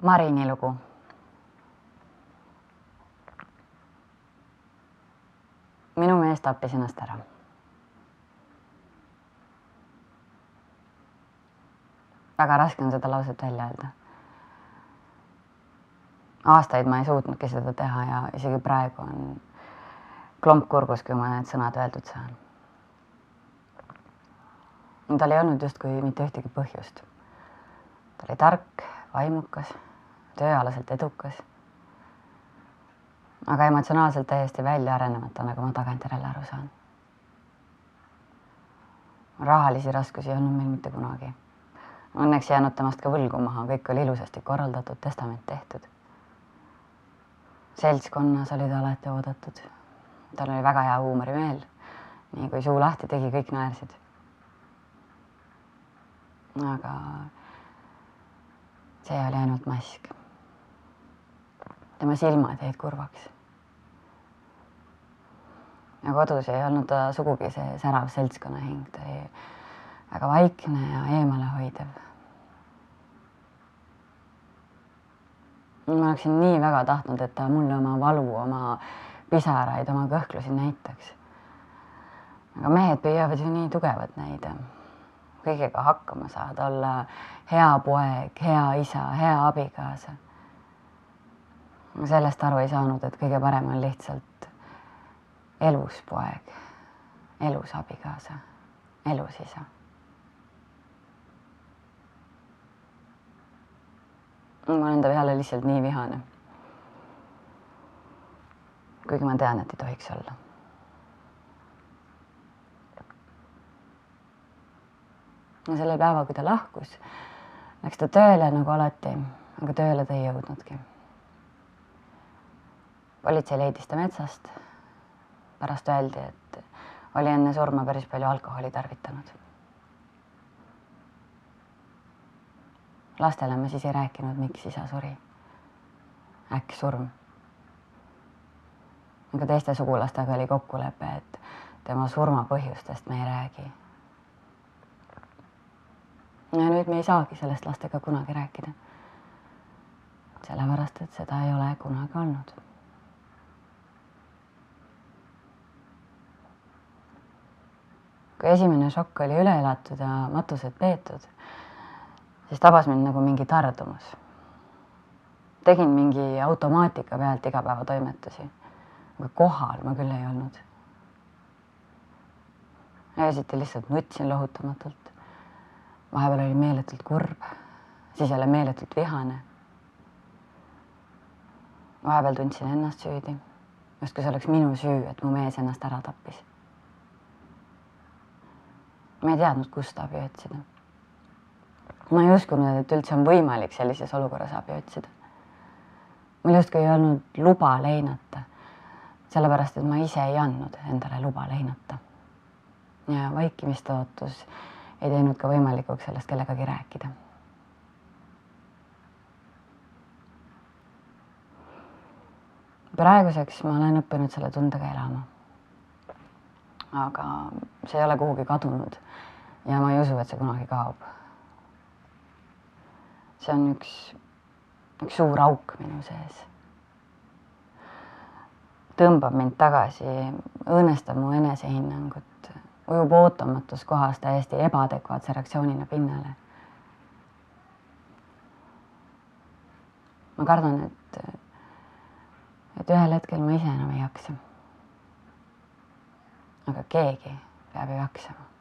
Marini lugu. Minu mees tappis ennast ära. Väga raske on seda lauset välja öelda. Aastaid ma ei suutnudki seda teha ja isegi praegu on klomp kurgus, kui ma need sõnad öeldud saan. Tal ei olnud justkui mitte ühtegi põhjust. Ta oli tark, vaimukas, tööalaselt edukas, aga emotsionaalselt täiesti välja arenemata, nagu ma tagantjärele aru saan. Rahalisi raskusi ei olnud meil mitte kunagi. Õnneks jäänud temast ka võlgu maha, kõik oli ilusasti korraldatud, testament tehtud. Seltskonnas oli ta alati oodatud. Tal oli väga hea huumorimeel. Nii kui suu lahti tegi, kõik naersid. Aga see oli ainult mask. Tema silmad jäid kurvaks. Ja kodus ei olnud ta sugugi see särav seltskonna hing. Ta oli väga vaikne ja eemale hoidev. Ma oleksin nii väga tahtnud, et ta mulle oma valu, oma pisaraid, oma kõhklusi näitaks. Aga mehed püüavad ju nii tugevad näida. Kõigega hakkama saada, olla hea poeg, hea isa, hea abikaasa. Ma sellest aru ei saanud, et kõige parem on lihtsalt elus poeg, elus abikaasa, elus isa. Ma olen ta peale lihtsalt nii vihane. Kuigi ma tean, et ei tohiks olla. Ja selle päeva, kui ta lahkus, läks ta tööle nagu alati, aga tööle ta ei jõudnudki. Politsei leidis ta metsast. Pärast öeldi, et oli enne surma päris palju alkoholi tarvitanud. Lastele ma siis ei rääkinud, miks isa suri. Äkki surm. Aga teiste sugulastega oli kokkulepe, et tema surma põhjustest me ei räägi. Ja nüüd me ei saagi sellest lastega kunagi rääkida. Sellepärast, et seda ei ole kunagi olnud. Kui esimene šokk oli üle elatud ja matused peetud, siis tabas mind nagu mingi tardumus. Tegin mingi automaatika pealt igapäeva toimetusi. Aga kohal ma küll ei olnud. Öösiti lihtsalt nutsin lohutamatult. Vahepeal oli meeletult kurb, siis jälle meeletult vihane. Vahepeal tundsin ennast süüdi. Just kui see oleks minu süü, et mu mees ennast ära tappis. Ma ei teadnud, kust abi otsida. Ma ei uskunud, et üldse on võimalik sellises olukorras abi otsida. Mul justkui ei olnud luba leinata, sellepärast, et ma ise ei andnud endale luba leinata. Ja vaikimistootus ei teinud ka võimalikuks sellest kellegagi rääkida. Praeguseks ma olen õppinud selle tundega elama. Aga see ei ole kuhugi kadunud ja ma ei usu, et see kunagi kaob. See on üks suur auk minu sees. Tõmbab mind tagasi, õõnestab mu enesehinnangut, ujub ootamatus kohas täiesti ebaadekvaatse reaktsioonina pinnale. Ma kardan, et ühel hetkel ma ise enam ei jaksa. Aga keegi peab ju jaksama.